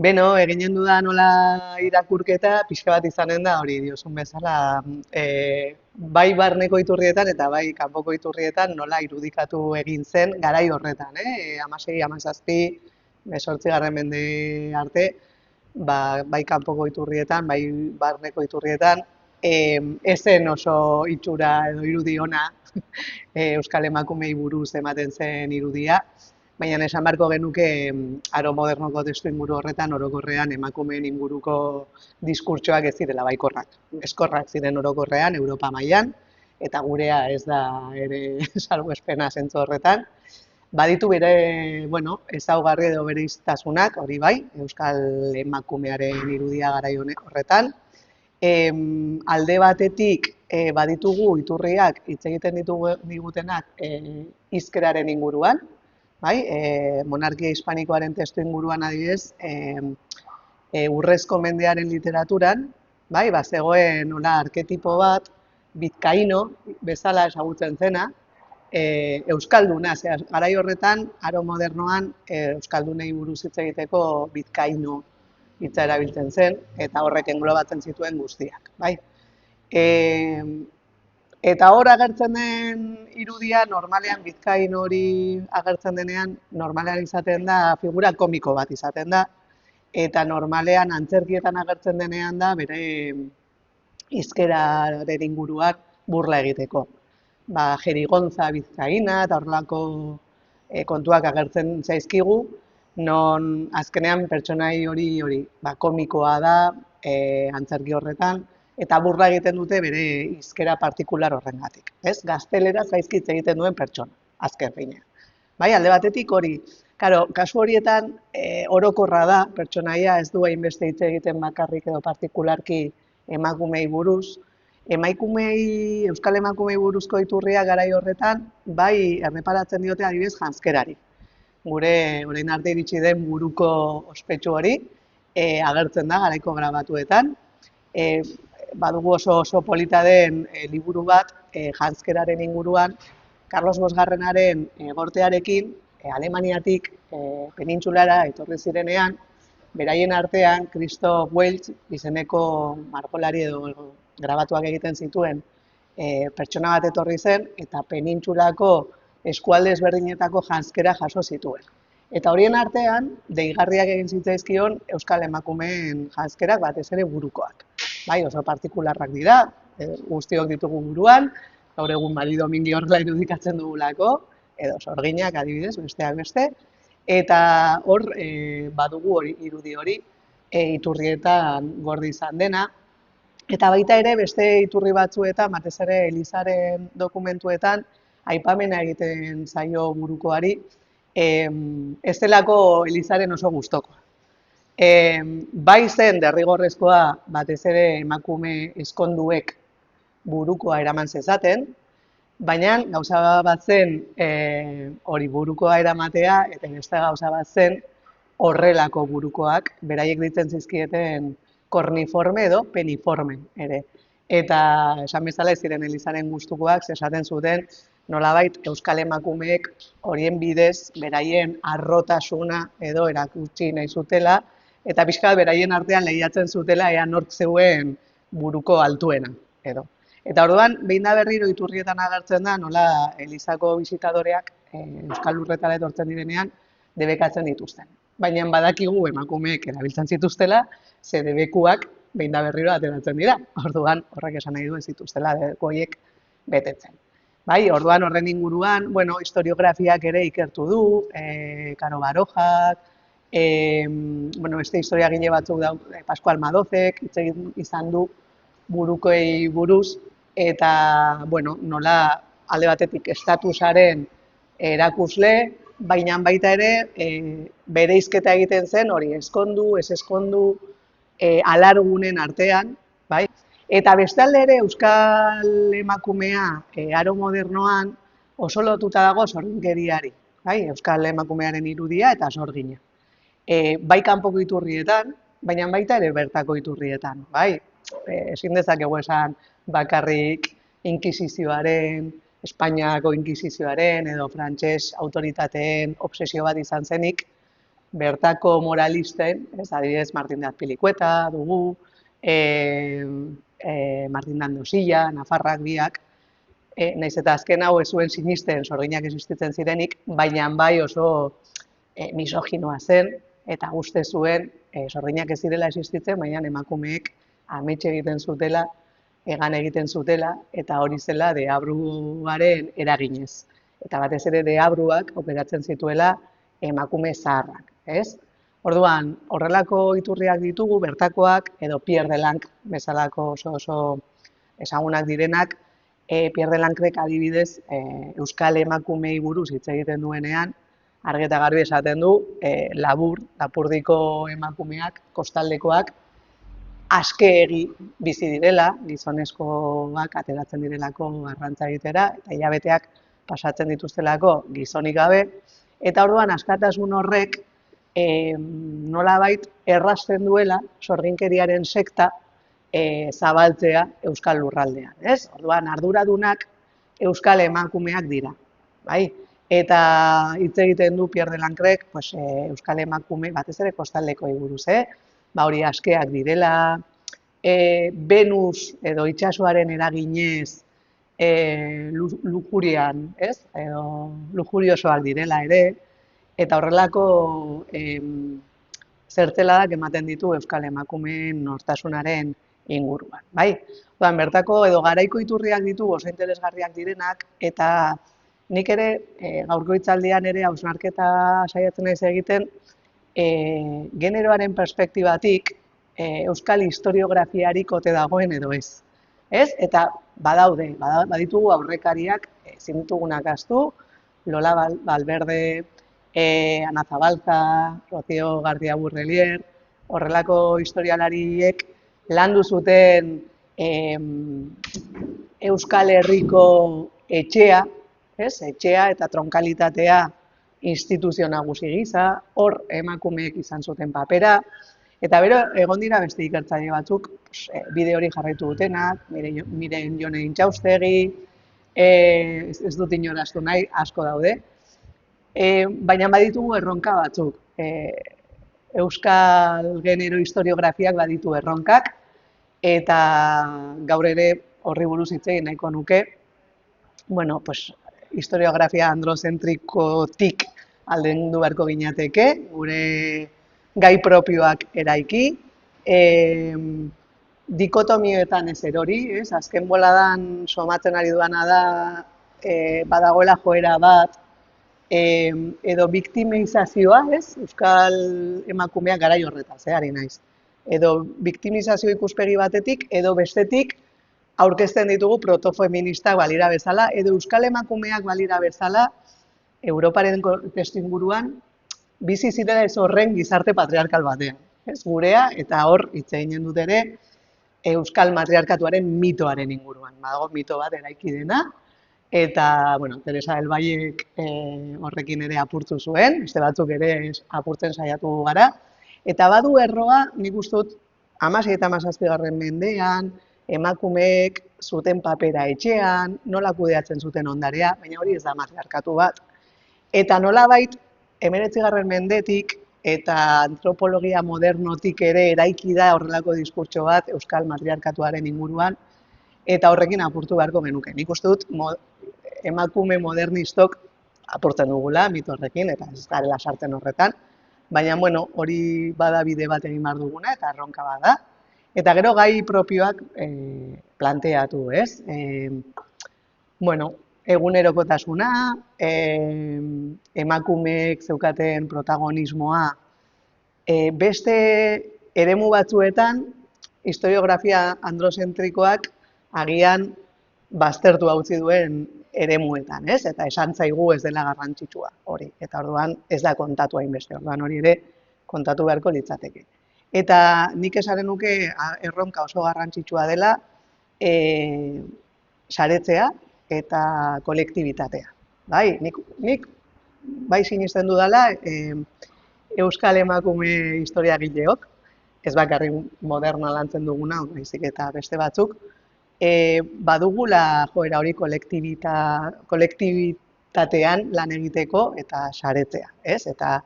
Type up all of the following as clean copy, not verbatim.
Beno, eginen duda nola irakurketa, pixka bat izanen da, hori diozun bezala, bai barneko iturrietan eta bai kanpoko iturrietan nola irudikatu egin zen garai horretan, amasei, amazazpi, 8. Mende arte, bai kanpoko iturrietan, bai barneko iturrietan, ez zen oso itxura edo irudi ona Euskal emakumei buruz ematen zen irudia, baina esan beharko genuke aro modernoko testuinguru horretan orokorrean emakumeen inguruko diskurtsoak ez zirela baikorrak. Ezkorrak ziren orokorrean Europa mailan eta gurea ez da ere salbuespena zentzu horretan. Baditu bere, ezaugarri edo bereiztasunak, hori bai, Euskal emakumearen irudia garai horretan. Alde batetik baditugu iturriak hitz egiten digutenak hizkeraren inguruan, bai, monarkia hispanikoaren testu inguruan adibidez, urrezko mendearen literaturan, bai, zegoen nola arketipo bat, bizkaino bezala ezagutzen zena, euskalduna, garai horretan, aro modernoan, euskaldunei buruz hitz egiteko bizkaino hitza erabiltzen zen, eta horrek englobatzen zituen guztiak, bai. Eta hor agertzen den irudia, normalean bizkain hori agertzen denean, normalean izaten da, figura komiko bat izaten da, eta normalean antzerkietan agertzen denean da, bere hizkeraren inguruak burla egiteko. Jerigontza bizkaina eta horrelako kontuak agertzen zaizkigu, non azkenean pertsonai hori komikoa da antzerki horretan, eta burla egiten dute bere hizkera partikular horrengatik. Ez? Gaztelera zaizkitz egiten duen pertsona, azken finean. Bai, alde batetik hori. Karo, kasu horietan orokorra da, pertsonaia ez du hainbeste hitz egiten bakarrik edo partikularki emakumei buruz. Euskal emakumei buruzko iturria garai horretan, bai erreparatzen diote adibidez janzkerari. Gure orain arte iritsi den buruko ospetsu hori agertzen da garaiko grabatuetan. Badugu oso polita den liburu bat janzkeraren inguruan, Carlos Bosgarrenaren gortearekin Alemaniatik penintsulara etorri zirenean, beraien artean Christoph Weltz izeneko margolari edo grabatuak egiten zituen pertsona bat etorri zen eta penintsulako eskualde ezberdinetako janzkera jaso zituen. Eta horien artean, deigarriak egin zitzaizkion Euskal emakumeen janzkerak batez ere burukoak. Bai, oso partikularrak dira, guztiok ditugu buruan, gaur egun Mari Domingi horrela irudikatzen dugulako, edo sorginak adibidez, besteak beste, eta hor badugu irudi hori, iturrietan gorde izan dena, eta baita ere beste iturri batzuetan, batez ere Elizaren dokumentuetan, aipamena egiten zaio burukoari, ez delako Elizaren oso gustukoa. Bai zen derrigorrezkoa batez ere emakume ezkonduek burukoa eraman zezaten, baina gauza bat zen hori burukoa eramatea eta beste gauza bat zen horrelako burukoak beraiek ditzen zizkieten korniforme edo peniforme ere. Eta esan bezala ez ziren Elizaren gustukoak, esaten zuten nolabait Euskal emakumeek horien bidez beraien harrotasuna edo erakutsi nahi zutela, eta pixka beraien artean lehiatzen zutela ea nork zeuen buruko altuena edo. Eta orduan, behin da berriro iturrietan agertzen da, nola Elizako bisitadoreak Euskal Lurretara etortzen direnean debekatzen dituzten. Baina badakigu emakumeek erabiltzen zituztela, ze debekuak behin da berriro ateratzen dira. Orduan, horrek esan nahi du ez zituztela debekoiek betetzen. Bai, orduan horren inguruan, historiografiak ere ikertu du, Karo Barojak, beste historiagile batzuk da, Pascual Madozek, hitz egin izan du burukoei buruz, eta nola alde batetik estatusaren erakusle, baina baita ere bereizketa egiten zen hori ezkondu, ez ezkondu, alargunen artean, bai? Eta bestalde ere Euskal emakumea aro modernoan oso lotuta dago sorginkeriari, bai? Euskal emakumearen irudia eta sorgina. Bai kanpoko iturrietan, baina baita ere bertako iturrietan, bai? Ezin dezakegu esan bakarrik inkisizioaren, Espainiako inkisizioaren edo frantses autoritateen obsesio bat izan zenik, bertako moralisten, ez, adibidez Martin de Azpilicueta dugu, Martin de Andosilla, Nafarrak biak, nahiz eta azken hau ez zuen sinisten sorginak existitzen zirenik, baina bai oso misoginoa zen, eta uste zuen sorginak ez zirela existitzen, baina emakumeek amets egiten zutela, egan egiten zutela, eta hori zela deabruaren eraginez. Eta batez ere deabruak operatzen zituela emakume zaharrak, ez? Orduan, horrelako iturriak ditugu, bertakoak, edo Pierre Delanc bezalako oso ezagunak direnak, Pierre Delankrek adibidez euskal emakumei buruz hitz egiten duenean, argi eta garbi esaten du, Lapurdiko emakumeak, kostaldekoak, askeegi bizi direla, gizonezkoak ateratzen direlako arrantza egitera, eta hilabeteak pasatzen dituztelako gizonik gabe, eta orduan askatasun horrek nolabait errazten duela sorginkeriaren sekta zabaltzea euskal lurraldean, ez? Orduan arduradunak euskal emakumeak dira, bai? Eta hitz egiten du Pierre Delankrek, euskal emakume, batez ere kostaldeko buruz, ba hori askeak direla, Venus edo itsasoaren eraginez lujurian, ez? Edo lujuriosoak direla ere, eta horrelako zertzeladak ematen ditu euskal emakumeen nortasunaren inguruan, bai? Orduan, bertako edo garaiko iturriak ditu oso interesgarriak direnak, eta nik ere gaurko hitzaldian ere hausnarketa saiatzen naiz egiten generoaren perspektibatik euskal historiografiarik ote dagoen edo ez. Ez? Eta baditugu aurrekariak ezin ditugunak ahaztu, Lola Valverde, Ana Zabalza, Rocío García-Burrelier, horrelako historialariek landu zuten Euskal Herriko etxea, etxea eta tronkalitatea instituzio nagusi gisa, hor emakumeek izan zuten papera, eta bero egon dira beste ikertzaile batzuk bide hori jarraitu dutenak, Miren Jone Intxaustegi, ez dut inoraztu nahi, asko daude, baina baditugu erronka batzuk. Euskal genero historiografiak baditu erronkak, eta gaur ere horri buruz hitz egin nahiko nuke, historiografia androzentrikotik aldendu beharko ginateke, gure gai propioak eraiki, dikotomioetan ez erori, azken boladan somatzen ari duana da, badagoela joera bat, edo biktimizazioa, euskal emakumeak garai horretaz, ari naiz. Edo biktimizazio ikuspegi batetik, edo bestetik aurkezten ditugu protofeministak balira bezala, edo euskal emakumeak balira bezala, Europaren testuinguruan bizi zirela ez horren gizarte patriarkal batean. Gurea, eta hor hitz eginen dut ere, euskal matriarkatuaren mitoaren inguruan. Badago mito bat eraiki dena, eta, Teresa del Vallek horrekin ere apurtu zuen, beste batzuk ere apurtzen saiatu gara, eta badu erroa, nik uste dut, 16 eta 17. mendean, emakumeek zuten papera etxean, nola kudeatzen zuten ondarea, baina hori ez da matriarkatu bat. Eta nolabait, 19. mendetik eta antropologia modernotik ere eraiki da horrelako diskurtso bat euskal matriarkatuaren inguruan, eta horrekin apurtu beharko genuke. Nik uste dut emakume modernistok apurtzen dugula mito horrekin, eta ez garela sartzen horretan, baina hori bada bide bat egin behar duguna, eta erronka bada. Eta gero gai propioak planteatu, ez? Egunerokotasuna, emakumeek zeukaten protagonismoa, beste eremu batzuetan, historiografia androzentrikoak agian baztertu utzi duen eremuetan, ez? Eta esan zaigu ez dela garrantzitsua hori. Eta orduan ez da kontatu hainbeste, orduan hori ere kontatu beharko litzateke. Eta nik esaren nuke erronka oso garrantzitsua dela saretzea eta kolektibitatea. Bai, nik bai sinisten dudala euskal emakume historiagileok, ez bakarrik moderna lantzen duguna, baizik eta beste batzuk, badugula joera hori kolektibitatean lan egiteko eta saretzea, ez? Eta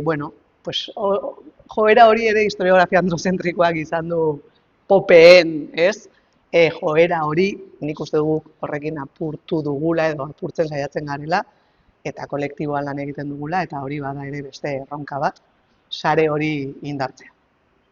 Bueno, pues, joera hori ere historiografia androzentrikoak izan du popeen, ez? Joera hori, nik uste dugu horrekin apurtu dugula edo apurtzen saiatzen garela, eta kolektiboan lan egiten dugula, eta hori bada ere beste erronka bat, sare hori indartzea.